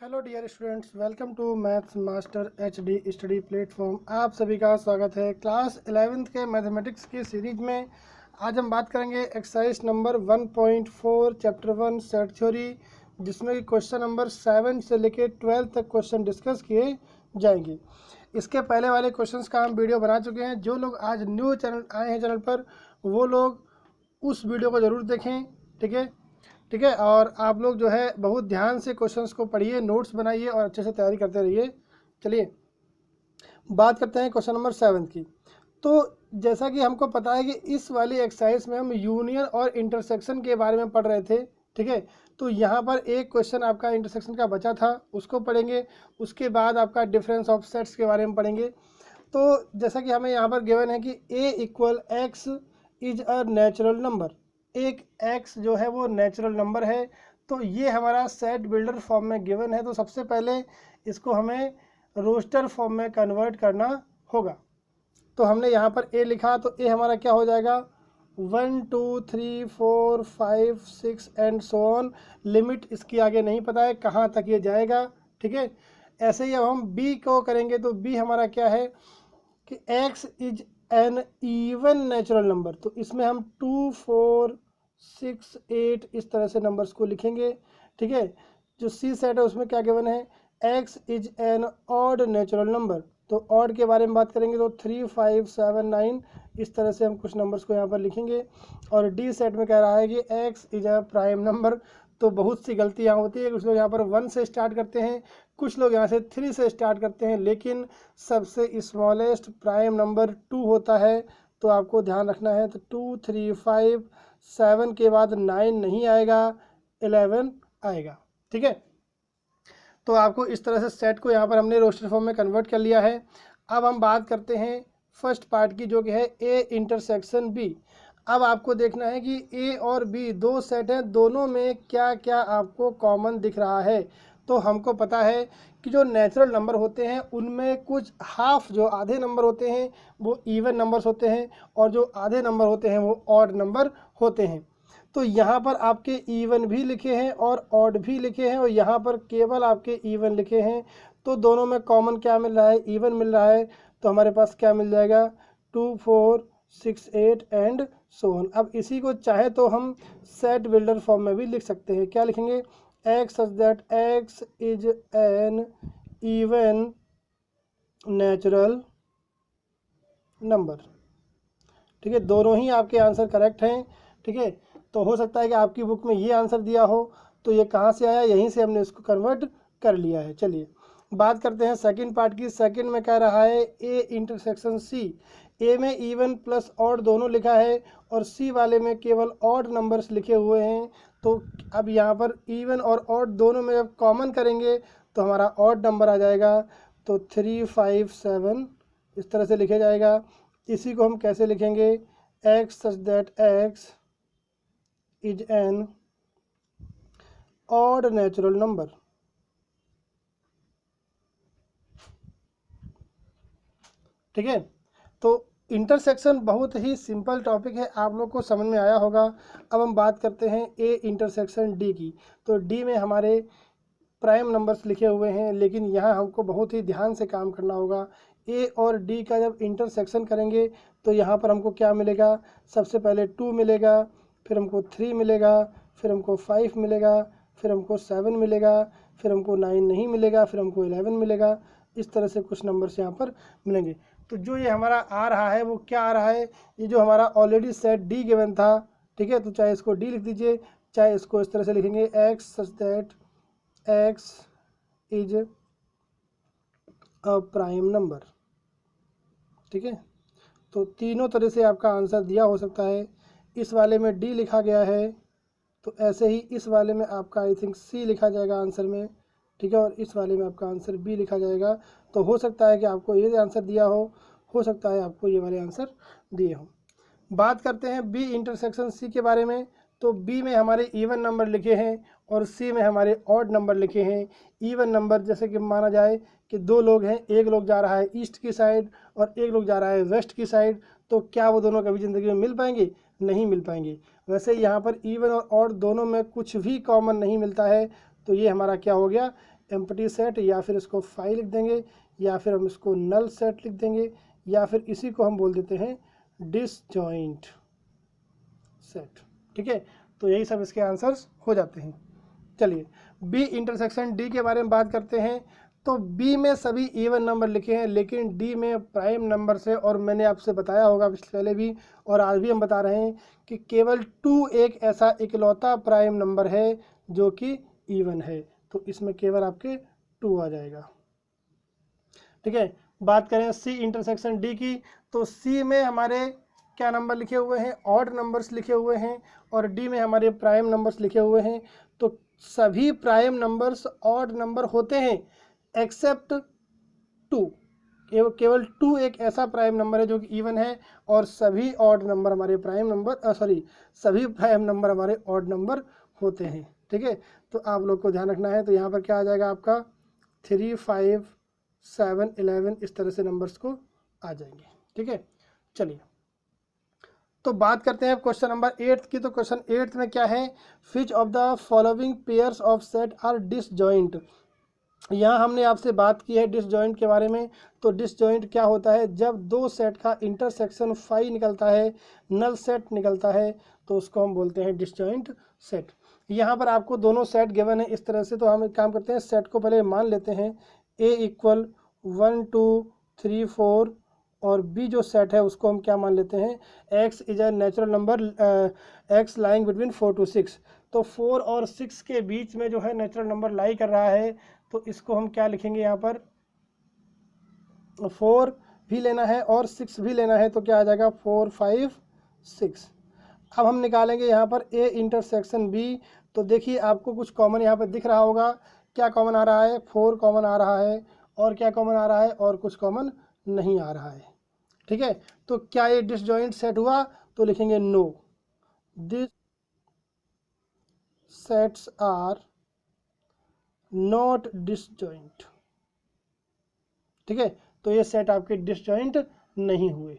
Hello dear students, welcome to maths master HD study platform. आप सभी का स्वागत है क्लास 11th के मैथमेटिक्स की सीरीज में। आज हम बात करेंगे exercise number 1.4 chapter 1 set theory, जिसमें कि क्वेश्चन नंबर 7 से लेकर 12 तक क्वेश्चन डिस्कस किए जाएंगे। इसके पहले वाले क्वेश्चंस का हम वीडियो बना चुके हैं। जो लोग आज न्यू चैनल आए हैं चैनल पर, वो लोग उस वीडियो को ज़रूर देखें। ठीक है। और आप लोग जो है बहुत ध्यान से क्वेश्चंस को पढ़िए, नोट्स बनाइए और अच्छे से तैयारी करते रहिए। चलिए बात करते हैं क्वेश्चन नंबर 7 की। तो जैसा कि हमको पता है कि इस वाली एक्सरसाइज में हम यूनियन और इंटरसेक्शन के बारे में पढ़ रहे थे। ठीक है, तो यहाँ पर एक क्वेश्चन आपका इंटरसेक्शन का बचा था, उसको पढ़ेंगे। उसके बाद आपका डिफरेंस ऑफ सेट्स के बारे में पढ़ेंगे। तो जैसा कि हमें यहाँ पर गिवन है कि a equal x is a natural number. एक x जो है वो नेचुरल नंबर है। तो ये हमारा सेट बिल्डर फॉर्म में गिवन है। तो सबसे पहले इसको हमें रोस्टर फॉर्म में कन्वर्ट करना होगा। तो हमने यहाँ पर a लिखा, तो a हमारा क्या हो जाएगा 1 2 3 4 5 6 एंड सो ऑन। लिमिट इसकी आगे नहीं पता है कहाँ तक ये जाएगा। ठीक है, ऐसे ही अब हम b को करेंगे। तो b हमारा क्या है कि x is an even natural number. तो इसमें हम 2 4 6 8 इस तरह से नंबर्स को लिखेंगे। ठीक है, जो सी सेट है उसमें क्या गिवन है x is an odd natural number. तो ऑड के बारे में बात करेंगे तो 3 5 7 9 इस तरह से हम कुछ नंबर्स को यहाँ पर लिखेंगे। और डी सेट में कह रहा है कि x is a prime number. तो बहुत सी गलतियाँ होती है, कुछ लोग यहाँ पर 1 से स्टार्ट करते हैं, कुछ लोग यहाँ से 3 से स्टार्ट करते हैं, लेकिन सबसे स्मॉलेस्ट प्राइम नंबर 2 होता है। तो आपको ध्यान रखना है। तो 2 3 5 7 के बाद 9 नहीं आएगा, 11 आएगा। ठीक है, तो आपको इस तरह से सेट को यहाँ पर हमने रोस्टर फॉर्म में कन्वर्ट कर लिया है। अब हम बात करते हैं फर्स्ट पार्ट की, जो कि है ए इंटरसेक्शन बी। अब आपको देखना है कि ए और बी दो सेट हैं, दोनों में क्या क्या आपको कॉमन दिख रहा है। तो हमको पता है कि जो नेचुरल नंबर होते हैं उनमें कुछ हाफ, जो आधे नंबर होते हैं वो इवन नंबर्स होते हैं, और जो आधे नंबर होते हैं वो ऑड नंबर होते हैं। तो यहाँ पर आपके इवन भी लिखे हैं और ऑड भी लिखे हैं, और यहाँ पर केवल आपके इवन लिखे हैं। तो दोनों में कॉमन क्या मिल रहा है, इवन मिल रहा है। तो हमारे पास क्या मिल जाएगा 2 4 6 8 एंड सो ऑन। अब इसी को चाहे तो हम सेट बिल्डर फॉर्म में भी लिख सकते हैं। क्या लिखेंगे x such that x is an even natural number. ठीक है, दोनों ही आपके आंसर करेक्ट हैं। ठीक है, तो हो सकता है कि आपकी बुक में ये आंसर दिया हो, तो ये कहाँ से आया, यहीं से हमने इसको कन्वर्ट कर लिया है। चलिए बात करते हैं सेकंड पार्ट की। सेकंड में कह रहा है ए इंटरसेक्शन सी। ए में इवन प्लस ऑड दोनों लिखा है, और सी वाले में केवल ऑड नंबर्स लिखे हुए हैं। तो अब यहाँ पर इवन और ऑड दोनों में जब कॉमन करेंगे तो हमारा ऑड नंबर आ जाएगा। तो 3 5 7 इस तरह से लिखा जाएगा। इसी को हम कैसे लिखेंगे x such that x is an odd natural number. ठीक है, तो इंटरसेक्शन बहुत ही सिंपल टॉपिक है, आप लोग को समझ में आया होगा। अब हम बात करते हैं ए इंटरसेक्शन डी की। तो डी में हमारे प्राइम नंबर्स लिखे हुए हैं, लेकिन यहाँ हमको बहुत ही ध्यान से काम करना होगा। ए और डी का जब इंटरसेक्शन करेंगे तो यहाँ पर हमको क्या मिलेगा, सबसे पहले 2 मिलेगा, फिर हमको 3 मिलेगा, फिर हमको 5 मिलेगा, फिर हमको 7 मिलेगा, फिर हमको 9 नहीं मिलेगा, फिर हमको 11 मिलेगा। इस तरह से कुछ नंबर्स यहाँ पर मिलेंगे। तो जो ये हमारा आ रहा है वो क्या आ रहा है, ये जो हमारा ऑलरेडी सेट डी गिवन था। ठीक है, तो चाहे इसको डी लिख दीजिए, चाहे इसको इस तरह से लिखेंगे x such that x is a prime number. ठीक है, तो तीनों तरह से आपका आंसर दिया हो सकता है। इस वाले में डी लिखा गया है, तो ऐसे ही इस वाले में आपका आई थिंक सी लिखा जाएगा आंसर में। ठीक है, और इस वाले में आपका आंसर बी लिखा जाएगा। तो हो सकता है कि आपको ये आंसर दिया हो सकता है आपको ये वाले आंसर दिए हो। बात करते हैं बी इंटरसेक्शन सी के बारे में। तो बी में हमारे इवन नंबर लिखे हैं और सी में हमारे ऑड नंबर लिखे हैं। इवन नंबर जैसे कि माना जाए कि दो लोग हैं, एक लोग जा रहा है ईस्ट की साइड और एक लोग जा रहा है वेस्ट की साइड। तो क्या वो दोनों कभी ज़िंदगी में मिल पाएंगे, नहीं मिल पाएंगे। वैसे यहाँ पर इवन और ऑड दोनों में कुछ भी कॉमन नहीं मिलता है। तो ये हमारा क्या हो गया एम्प्टी सेट, या फिर इसको फाई लिख देंगे, या फिर हम इसको नल सेट लिख देंगे, या फिर इसी को हम बोल देते हैं डिसजॉइंट सेट। ठीक है, तो यही सब इसके आंसर्स हो जाते हैं। चलिए बी इंटरसेक्शन डी के बारे में बात करते हैं। तो बी में सभी इवन नंबर लिखे हैं, लेकिन डी में प्राइम नंबर से, और मैंने आपसे बताया होगा पहले भी और आज भी हम बता रहे हैं कि केवल 2 एक ऐसा इकलौता प्राइम नंबर है जो कि इवन है, तो इसमें केवल आपके 2 आ जाएगा। ठीक है, बात करें सी इंटरसेक्शन डी की, तो सी में हमारे क्या नंबर लिखे हुए हैं, ऑड नंबर्स लिखे हुए हैं, और डी में हमारे प्राइम नंबर्स लिखे हुए हैं। तो सभी प्राइम नंबर्स ऑड नंबर होते हैं एक्सेप्ट 2, केवल 2 एक ऐसा प्राइम नंबर है जो कि इवन है, और सभी ऑड नंबर हमारे प्राइम नंबर सभी प्राइम नंबर हमारे ऑड नंबर होते हैं। ठीक है, तो आप लोग को ध्यान रखना है। तो यहाँ पर क्या आ जाएगा आपका 3, 5, 7, 11 इस तरह से नंबर्स को आ जाएंगे। ठीक है, चलिए तो बात करते हैं क्वेश्चन नंबर 8 की। तो क्वेश्चन 8 में क्या है, which of the following pairs of set are disjoint. यहाँ हमने आपसे बात की है डिसजॉइंट के बारे में। तो डिसजॉइंट क्या होता है, जब दो सेट का इंटरसेक्शन फाई निकलता है, नल सेट निकलता है, तो उसको हम बोलते हैं डिसजॉइंट सेट। यहाँ पर आपको दोनों सेट गिवन है इस तरह से। तो हम एक काम करते हैं, सेट को पहले मान लेते हैं A इक्वल 1, 2, 3, 4, और बी जो सेट है उसको हम क्या मान लेते हैं, x is a natural number, x lying between 4 to 6। तो 4 और 6 के बीच में जो है नेचुरल नंबर लाई कर रहा है, तो इसको हम क्या लिखेंगे, यहाँ पर 4 भी लेना है और 6 भी लेना है, तो क्या आ जाएगा 4, 5, 6। अब हम निकालेंगे यहाँ पर A इंटरसेक्शन B। तो देखिए आपको कुछ कॉमन यहाँ पर दिख रहा होगा। क्या कॉमन आ रहा है, 4 कॉमन आ रहा है, और क्या कॉमन आ रहा है, और कुछ कॉमन नहीं आ रहा है। ठीक है, तो क्या ये डिसजॉइंट सेट हुआ, तो लिखेंगे no, this sets are not disjoint. ठीक है, तो ये सेट आपके डिसजॉइंट नहीं हुए।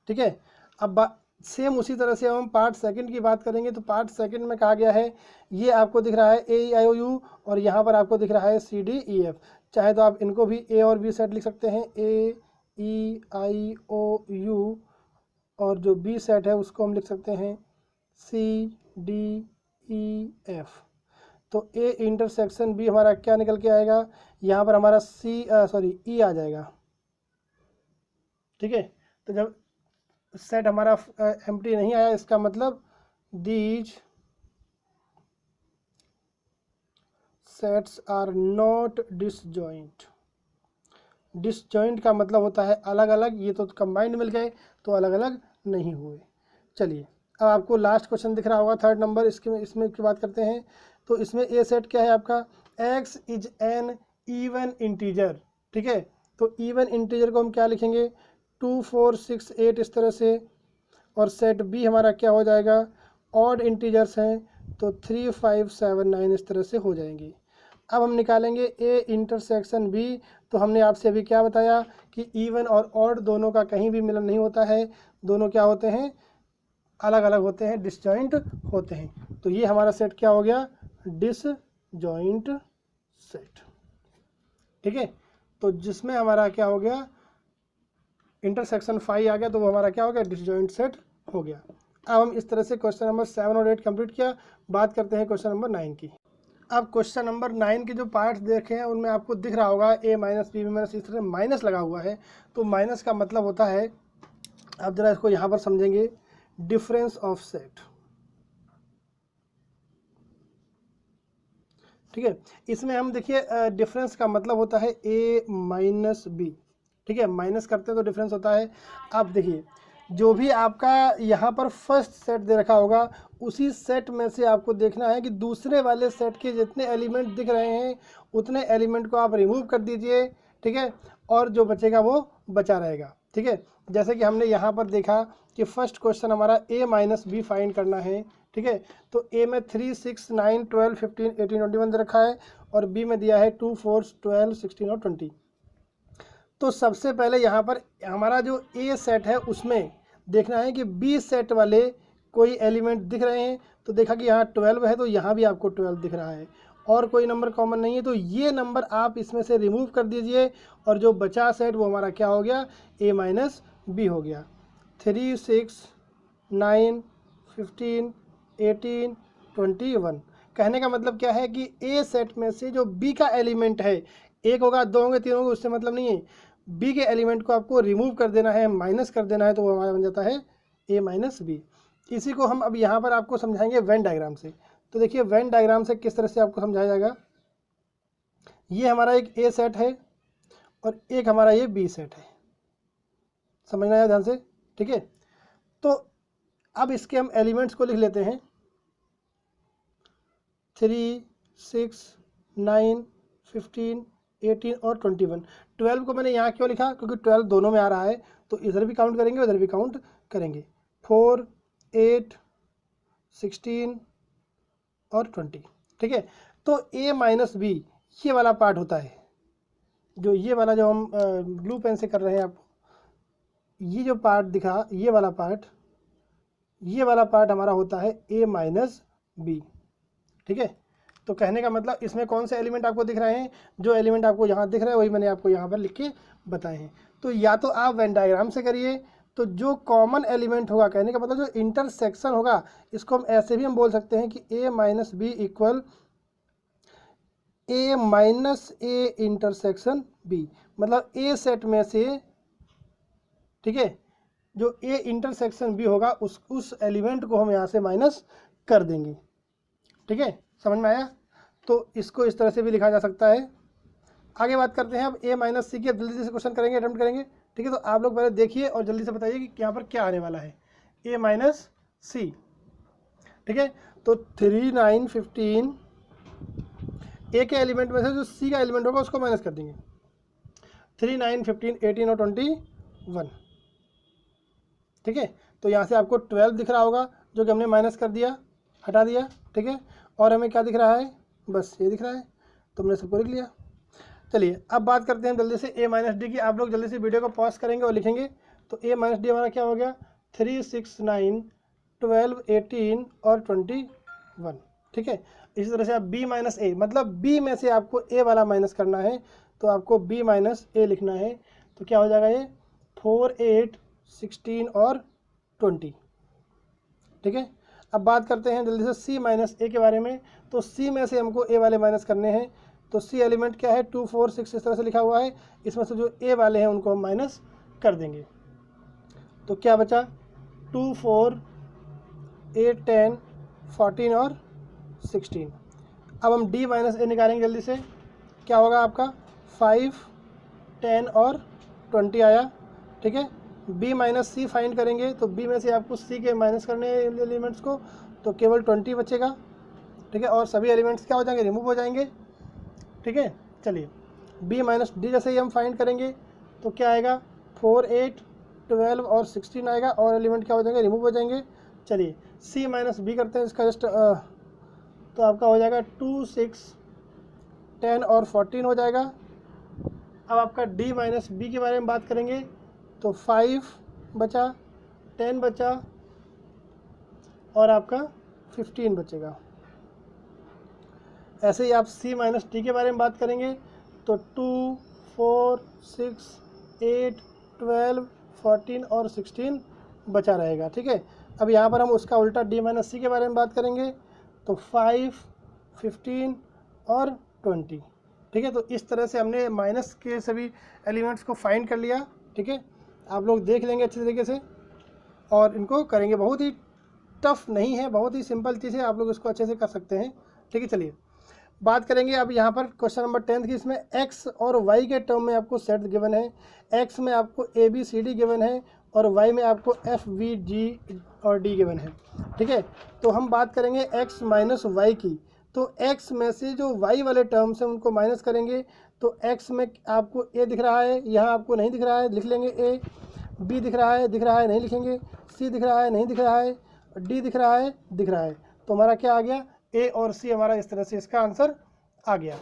ठीक है, अब सेम उसी तरह से हम पार्ट सेकंड की बात करेंगे। तो पार्ट सेकंड में कहा गया है, ये आपको दिख रहा है AEIOU, और यहाँ पर आपको दिख रहा है CDEF। चाहे तो आप इनको भी A और B सेट लिख सकते हैं, AEIOU, और जो B सेट है उसको हम लिख सकते हैं CDEF। तो A इंटरसेक्शन B हमारा क्या निकल के आएगा, यहाँ पर हमारा E आ जाएगा। ठीक है, तो जब सेट हमारा एम्प्टी नहीं आया, इसका मतलब these sets are not disjoint. Disjoint का मतलब होता है अलग अलग, ये तो कंबाइंड मिल गए तो अलग अलग नहीं हुए। चलिए अब आपको लास्ट क्वेश्चन दिख रहा होगा, थर्ड नंबर, इसमें की बात करते हैं। तो इसमें ए सेट क्या है आपका, x is an even integer. ठीक है, तो इवन इंटीजर को हम क्या लिखेंगे, 2, 4, 6, 8 इस तरह से, और सेट बी हमारा क्या हो जाएगा, ऑड इंटीजर्स हैं, तो 3, 5, 7, 9 इस तरह से हो जाएंगी। अब हम निकालेंगे ए इंटरसेक्शन बी। तो हमने आपसे अभी क्या बताया कि इवन और ऑड दोनों का कहीं भी मिलन नहीं होता है, दोनों क्या होते हैं, अलग अलग होते हैं, डिसजॉइंट होते हैं। तो ये हमारा सेट क्या हो गया, डिसजॉइंट सेट। ठीक है, तो जिसमें हमारा क्या हो गया, इंटरसेक्शन फाई आ गया, तो वो हमारा क्या हो गया, डिसजॉइंट सेट हो गया। अब हम इस तरह से क्वेश्चन नंबर 7 और 8 कंप्लीट किया। बात करते हैं क्वेश्चन नंबर 9 की। अब क्वेश्चन नंबर 9 के जो पार्ट्स देखे हैं उनमें आपको दिख रहा होगा A माइनस B माइनस, इस तरह माइनस लगा हुआ है। तो माइनस का मतलब होता है, अब जरा इसको यहाँ पर समझेंगे, डिफरेंस ऑफ सेट। ठीक है, इसमें हम देखिए डिफरेंस का मतलब होता है A माइनस B। ठीक है, माइनस करते हैं तो डिफरेंस होता है। अब देखिए जो भी आपका यहाँ पर फर्स्ट सेट दे रखा होगा, उसी सेट में से आपको देखना है कि दूसरे वाले सेट के जितने एलिमेंट दिख रहे हैं उतने एलिमेंट को आप रिमूव कर दीजिए। ठीक है, और जो बचेगा वो बचा रहेगा। ठीक है, जैसे कि हमने यहाँ पर देखा कि फर्स्ट क्वेश्चन हमारा A माइनस B फाइंड करना है। ठीक है, तो A में 3, 6, 9, 12, 15, 18, 21 दे रखा है, और B में दिया है 2, 4, 12, 16 और 20। तो सबसे पहले यहाँ पर हमारा जो A सेट है उसमें देखना है कि B सेट वाले कोई एलिमेंट दिख रहे हैं। तो देखा कि यहाँ 12 है, तो यहाँ भी आपको 12 दिख रहा है, और कोई नंबर कॉमन नहीं है, तो ये नंबर आप इसमें से रिमूव कर दीजिए और जो बचा सेट वो हमारा क्या हो गया, a माइनस बी हो गया। 3, 6, 9, 15, 18, 21। कहने का मतलब क्या है कि ए सेट में से जो बी का एलिमेंट है, एक होगा, दो होंगे, तीन होंगे, उससे मतलब नहीं है, बी के एलिमेंट को आपको रिमूव कर देना है, माइनस कर देना है, तो वो हमारा बन जाता है ए माइनस बी। इसी को हम अब यहाँ पर आपको समझाएंगे वेन डायग्राम से। तो देखिए वेन डायग्राम से किस तरह से आपको समझाया जाएगा। ये हमारा एक ए सेट है और एक हमारा ये बी सेट है, समझना है ध्यान से, ठीक है। तो अब इसके हम एलिमेंट्स को लिख लेते हैं, 3, 6, 9, 15, 18 और 21। 12 को मैंने यहाँ क्यों लिखा, क्योंकि 12 दोनों में आ रहा है, तो इधर भी काउंट करेंगे उधर भी काउंट करेंगे। 4, 8, 16 और 20, ठीक है। तो a माइनस बी ये वाला पार्ट होता है, जो ये वाला जो हम ब्लू पेन से कर रहे हैं आपको, ये जो पार्ट दिखा, ये वाला पार्ट हमारा होता है a माइनस बी, ठीक है। तो कहने का मतलब इसमें कौन से एलिमेंट आपको दिख रहे हैं, जो एलिमेंट आपको यहाँ दिख रहा है वही मैंने आपको यहाँ पर लिख के बताए हैं। तो या तो आप वेन डायग्राम से करिए, तो जो कॉमन एलिमेंट होगा, कहने का मतलब जो इंटरसेक्शन होगा, इसको हम ऐसे भी हम बोल सकते हैं कि a minus B equal a minus A intersection b, मतलब a सेट में से, ठीक है, जो a इंटरसेक्शन b होगा उस एलिमेंट को हम यहाँ से माइनस कर देंगे, ठीक है, समझ में आया। तो इसको इस तरह से भी लिखा जा सकता है। आगे बात करते हैं अब a माइनस सी की। अब जल्दी से क्वेश्चन करेंगे, अटेम्प्ट करेंगे, ठीक है। तो आप लोग पहले देखिए और जल्दी से बताइए कि यहाँ पर क्या आने वाला है, a माइनस सी, ठीक है। तो 3, 9, 15, a के एलिमेंट में से जो c का एलिमेंट होगा उसको माइनस कर देंगे। 3, 9, 15, 18 और 21, ठीक है। तो यहाँ से आपको 12 दिख रहा होगा, जो कि हमने माइनस कर दिया, हटा दिया, ठीक है। और हमें क्या दिख रहा है, बस ये दिख रहा है, तो हमने सबको लिख लिया। चलिए अब बात करते हैं जल्दी से a माइनस डी की। आप लोग जल्दी से वीडियो को पॉज करेंगे और लिखेंगे। तो a माइनस डी हमारा क्या हो गया, 3, 6, 9, 12, 18 और 21, ठीक है। इसी तरह से आप b माइनस ए, मतलब b में से आपको a वाला माइनस करना है, तो आपको b माइनस ए लिखना है। तो क्या हो जाएगा, ये 4, 8, 16 और 20, ठीक है। अब बात करते हैं जल्दी से c माइनस ए के बारे में। तो c में से हमको a वाले माइनस करने हैं। तो c एलिमेंट क्या है, 2, 4, 6 इस तरह से लिखा हुआ है। इसमें से जो a वाले हैं उनको हम माइनस कर देंगे। तो क्या बचा, 2, 4, 8, 10, 14 और 16। अब हम d माइनस ए निकालेंगे जल्दी से। क्या होगा आपका, 5, 10 और 20 आया, ठीक है। b माइनस सी फाइंड करेंगे, तो b में से आपको c के माइनस करने हैं एलिमेंट्स को, तो केवल 20 बचेगा, ठीक है। और सभी एलिमेंट्स क्या हो जाएंगे, रिमूव हो जाएंगे, ठीक है। चलिए b माइनस डी जैसे ही हम फाइंड करेंगे तो क्या आएगा, 4, 8, 12 और 16 आएगा, और एलिमेंट क्या हो जाएंगे, रिमूव हो जाएंगे। चलिए c माइनस बी करते हैं इसका जस्ट, तो आपका हो जाएगा 2, 6, 10 और 14 हो जाएगा। अब आपका d माइनस बी के बारे में बात करेंगे, तो 5 बचा, 10 बचा और आपका 15 बचेगा। ऐसे ही आप c माइनस टी के बारे में बात करेंगे, तो 2, 4, 6, 8, 12, 14 और 16 बचा रहेगा, ठीक है। अब यहाँ पर हम उसका उल्टा d माइनस सी के बारे में बात करेंगे, तो 5, 15 और 20, ठीक है। तो इस तरह से हमने माइनस के सभी एलिमेंट्स को फाइंड कर लिया, ठीक है। आप लोग देख लेंगे अच्छे तरीके से और इनको करेंगे। बहुत ही टफ नहीं है, बहुत ही सिंपल चीज़ है, आप लोग इसको अच्छे से कर सकते हैं, ठीक है। चलिए बात करेंगे अब यहाँ पर क्वेश्चन नंबर 10 की। इसमें x और y के टर्म में आपको सेट गिवन है। x में आपको a b c d given है और y में आपको f v g और d गिवन है, ठीक है। तो हम बात करेंगे x माइनस वाई की। तो x में से जो y वाले टर्म्स हैं उनको माइनस करेंगे। तो x में आपको a दिख रहा है, यहाँ आपको नहीं दिख रहा है, लिख लेंगे a, b दिख रहा है नहीं लिखेंगे, c दिख रहा है नहीं दिख रहा है, d दिख रहा है दिख रहा है। तो हमारा क्या आ गया, a और c हमारा इस तरह से इसका आंसर आ गया।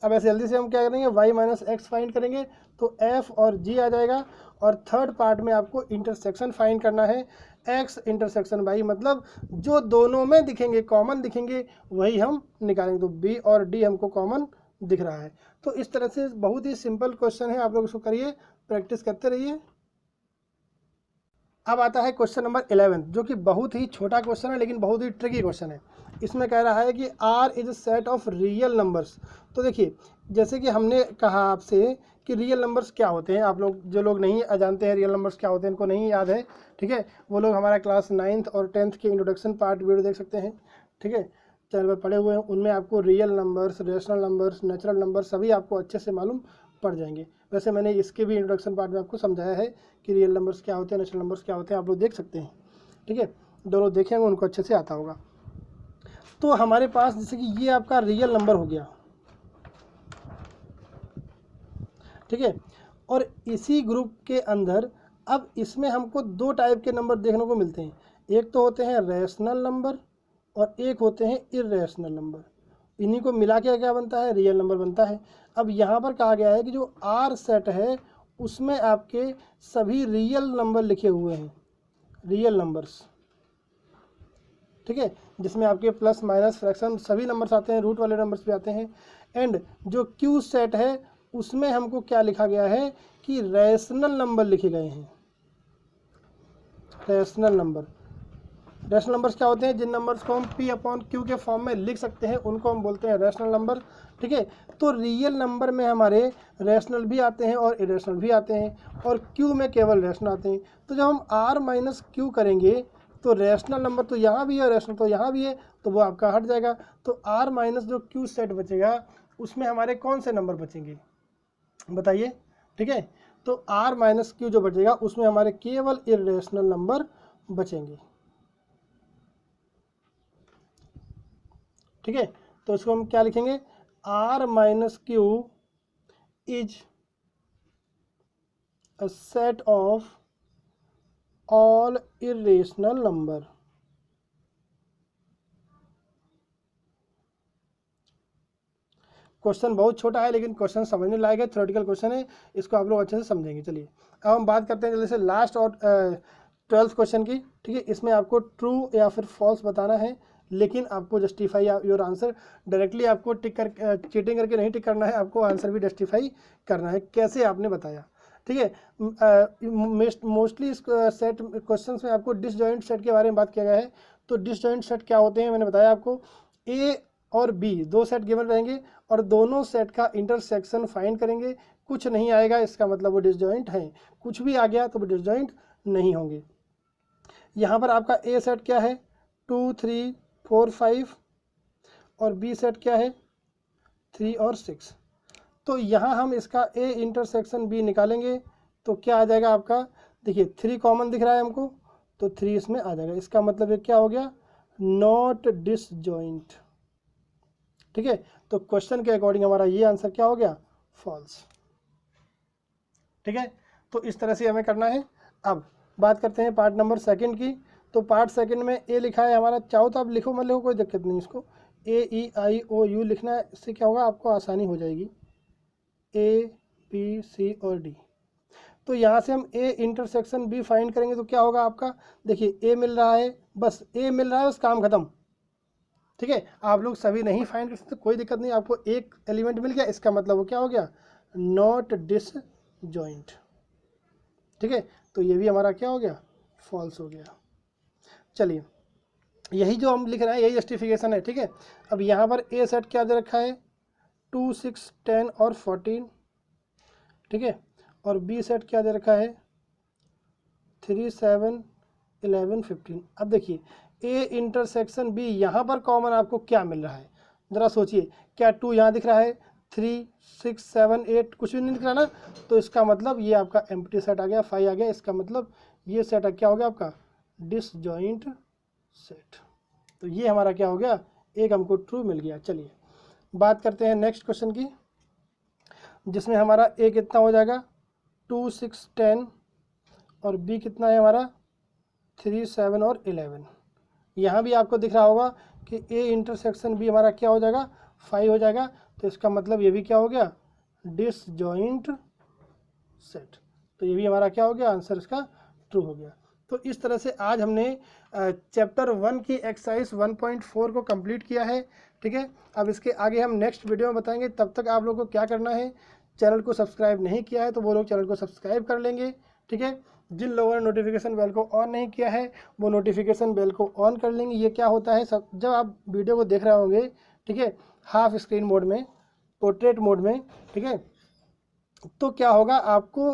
अब ऐसे जल्दी से हम क्या करेंगे, y माइनस एक्स फाइंड करेंगे तो f और g आ जाएगा। और थर्ड पार्ट में आपको इंटरसेक्शन फाइंड करना है, x इंटरसेक्शन y, मतलब जो दोनों में दिखेंगे, कॉमन दिखेंगे, वही हम निकालेंगे। तो b और d हमको कॉमन दिख रहा है। तो इस तरह से बहुत ही सिंपल क्वेश्चन है, आप लोग इसको करिए, प्रैक्टिस करते रहिए। अब आता है क्वेश्चन नंबर 11, जो कि बहुत ही छोटा क्वेश्चन है लेकिन बहुत ही ट्रिकी क्वेश्चन है। इसमें कह रहा है कि R is a set of real numbers. तो देखिए, जैसे कि हमने कहा आपसे कि रियल नंबर्स क्या होते हैं, आप लोग जो लोग नहीं जानते हैं रियल नंबर्स क्या होते हैं, इनको नहीं याद है, ठीक है, वो लोग हमारा क्लास 9th और 10th के इंट्रोडक्शन पार्ट वीडियो देख सकते हैं, ठीक है, चैनल पर पढ़े हुए हैं। उनमें आपको real numbers, rational numbers, natural numbers सभी आपको अच्छे से मालूम पड़ जाएंगे। वैसे मैंने इसके भी इंट्रोडक्शन पार्ट में आपको समझाया है कि रियल नंबर्स क्या होते हैं, नेचुरल नंबर्स क्या होते हैं, आप लोग देख सकते हैं, ठीक है, जो लोग देखेंगे उनको अच्छे से आता होगा। तो हमारे पास जैसे कि ये आपका रियल नंबर हो गया, ठीक है, और इसी ग्रुप के अंदर अब इसमें हमको दो टाइप के नंबर देखने को मिलते हैं, एक तो होते हैं रैशनल नंबर और एक होते हैं इर्रेशनल नंबर। इन्हीं को मिला के क्या बनता है, रियल नंबर बनता है। अब यहाँ पर कहा गया है कि जो आर सेट है उसमें आपके सभी रियल नंबर लिखे हुए हैं, रियल नंबर्स, ठीक है, जिसमें आपके प्लस माइनस फ्रैक्शन सभी नंबर्स आते हैं, रूट वाले नंबर्स भी आते हैं। एंड जो क्यू सेट है उसमें हमको क्या लिखा गया है कि रैशनल नंबर लिखे गए हैं, रैशनल नंबर। रैशनल नंबर्स क्या होते हैं, जिन नंबर्स को हम p अपॉन क्यू के फॉर्म में लिख सकते हैं उनको हम बोलते हैं रैशनल नंबर, ठीक है। तो रियल नंबर में हमारे रैशनल भी आते हैं और इरेशनल भी आते हैं, और क्यू में केवल रैशनल आते हैं। तो जब हम r माइनस क्यू करेंगे तो रैशनल नंबर तो यहाँ भी है, रैशनल तो यहाँ भी है, तो वो आपका हट जाएगा। तो r माइनस जो क्यू सेट बचेगा उसमें हमारे कौन से नंबर बचेंगे बताइए, ठीक है। तो r माइनस क्यू जो बचेगा उसमें हमारे केवल इरेशनल नंबर बचेंगे, ठीक है। तो इसको हम क्या लिखेंगे, r minus Q is a set of all irrational number. Question बहुत छोटा है लेकिन क्वेश्चन समझने लायक है, थ्योरेटिकल क्वेश्चन है, इसको आप लोग अच्छे से समझेंगे। चलिए अब हम बात करते हैं जल्दी से लास्ट और 12th क्वेश्चन की, ठीक है। इसमें आपको ट्रू या फिर फॉल्स बताना है, लेकिन आपको जस्टिफाई योर आंसर, डायरेक्टली आपको टिक कर चीटिंग करके नहीं टिक करना है, आपको आंसर भी जस्टिफाई करना है कैसे आपने बताया, ठीक है। मोस्टली इस सेट क्वेश्चन में आपको डिसजॉइंट सेट के बारे में बात किया गया है। तो डिसजॉइंट सेट क्या होते हैं, मैंने बताया आपको, ए और बी दो सेट गिवन रहेंगे और दोनों सेट का इंटरसेक्शन फाइंड करेंगे। कुछ नहीं आएगा इसका मतलब वो डिसजॉइंट है, कुछ भी आ गया तो वो डिसजॉइंट नहीं होंगे। यहाँ पर आपका ए सेट क्या है 2 3 4 5 और बी सेट क्या है 3 और 6। तो यहाँ हम इसका ए इंटरसेक्शन बी निकालेंगे तो क्या आ जाएगा आपका, देखिए 3 कॉमन दिख रहा है हमको, तो 3 इसमें आ जाएगा। इसका मतलब ये क्या हो गया, नॉट डिसजॉइंट, ठीक है। तो क्वेश्चन के अकॉर्डिंग हमारा ये आंसर क्या हो गया, फॉल्स, ठीक है। तो इस तरह से हमें करना है। अब बात करते हैं पार्ट नंबर सेकंड की। तो पार्ट सेकंड में ए लिखा है हमारा, चाहो तो आप लिखो मत लिखो कोई दिक्कत नहीं, इसको AEIOU लिखना है, इससे क्या होगा आपको आसानी हो जाएगी, ABC और D। तो यहाँ से हम ए इंटरसेक्शन बी फाइंड करेंगे तो क्या होगा आपका, देखिए ए मिल रहा है, बस ए मिल रहा है, बस काम खत्म, ठीक है। आप लोग सभी नहीं फाइंड कर सकते, कोई दिक्कत नहीं, आपको एक एलिमेंट मिल गया, इसका मतलब वो क्या हो गया, नॉट डिसजॉइंट, ठीक है। तो ये भी हमारा क्या हो गया, फॉल्स हो गया। चलिए यही जो हम लिख रहे हैं यही जस्टिफिकेशन है, ठीक है। अब यहाँ पर ए सेट क्या दे रखा है 2 6 10 और 14, ठीक है, और बी सेट क्या दे रखा है 3 7 11 15। अब देखिए ए इंटरसेक्शन बी, यहाँ पर कॉमन आपको क्या मिल रहा है, ज़रा सोचिए, क्या 2 यहाँ दिख रहा है, 3 6 7 8 कुछ भी नहीं दिख रहा ना, तो इसका मतलब ये आपका एम्प्टी सेट आ गया, 5 आ गया, इसका मतलब ये सेट क्या हो गया आपका, डिसजॉइंट सेट। तो ये हमारा क्या हो गया, एक हमको ट्रू मिल गया। चलिए बात करते हैं नेक्स्ट क्वेश्चन की, जिसमें हमारा ए कितना हो जाएगा 2 6 10 और बी कितना है हमारा 3 7 और 11। यहाँ भी आपको दिख रहा होगा कि A इंटरसेक्शन B हमारा क्या हो जाएगा, 5 हो जाएगा। तो इसका मतलब ये भी क्या हो गया, डिसजॉइंट सेट। तो ये भी हमारा क्या हो गया, आंसर इसका ट्रू हो गया। तो इस तरह से आज हमने चैप्टर 1 की एक्सरसाइज 1.4 को कंप्लीट किया है। ठीक है, अब इसके आगे हम नेक्स्ट वीडियो में बताएंगे। तब तक आप लोगों को क्या करना है, चैनल को सब्सक्राइब नहीं किया है तो वो लोग चैनल को सब्सक्राइब कर लेंगे। ठीक है, जिन लोगों ने नोटिफिकेशन बेल को ऑन नहीं किया है वो नोटिफिकेशन बेल को ऑन कर लेंगे। ये क्या होता है, सब जब आप वीडियो को देख रहे होंगे, ठीक है, हाफ स्क्रीन मोड में, पोर्ट्रेट मोड में, ठीक है, तो क्या होगा, आपको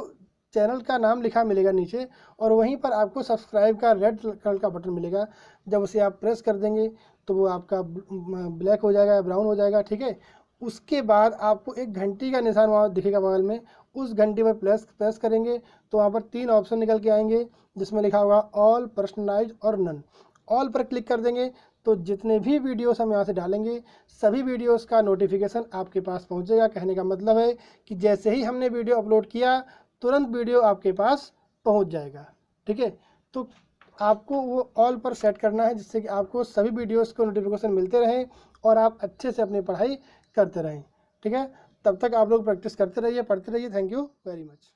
चैनल का नाम लिखा मिलेगा नीचे और वहीं पर आपको सब्सक्राइब का रेड कलर का बटन मिलेगा। जब उसे आप प्रेस कर देंगे तो वो आपका ब्लैक हो जाएगा, ब्राउन हो जाएगा। ठीक है, उसके बाद आपको एक घंटी का निशान वहाँ दिखेगा बगल में, उस घंटी पर प्रेस करेंगे तो वहाँ पर 3 ऑप्शन निकल के आएंगे जिसमें लिखा होगा ऑल, पर्सनलाइज और नन। ऑल पर क्लिक कर देंगे तो जितने भी वीडियोस हम यहाँ से डालेंगे सभी वीडियोस का नोटिफिकेशन आपके पास पहुँचेगा। कहने का मतलब है कि जैसे ही हमने वीडियो अपलोड किया तुरंत वीडियो आपके पास पहुँच जाएगा। ठीक है, तो आपको वो ऑल पर सेट करना है जिससे कि आपको सभी वीडियोस को नोटिफिकेशन मिलते रहें और आप अच्छे से अपनी पढ़ाई करते रहें। ठीक है, तब तक आप लोग प्रैक्टिस करते रहिए, पढ़ते रहिए। Thank you very much.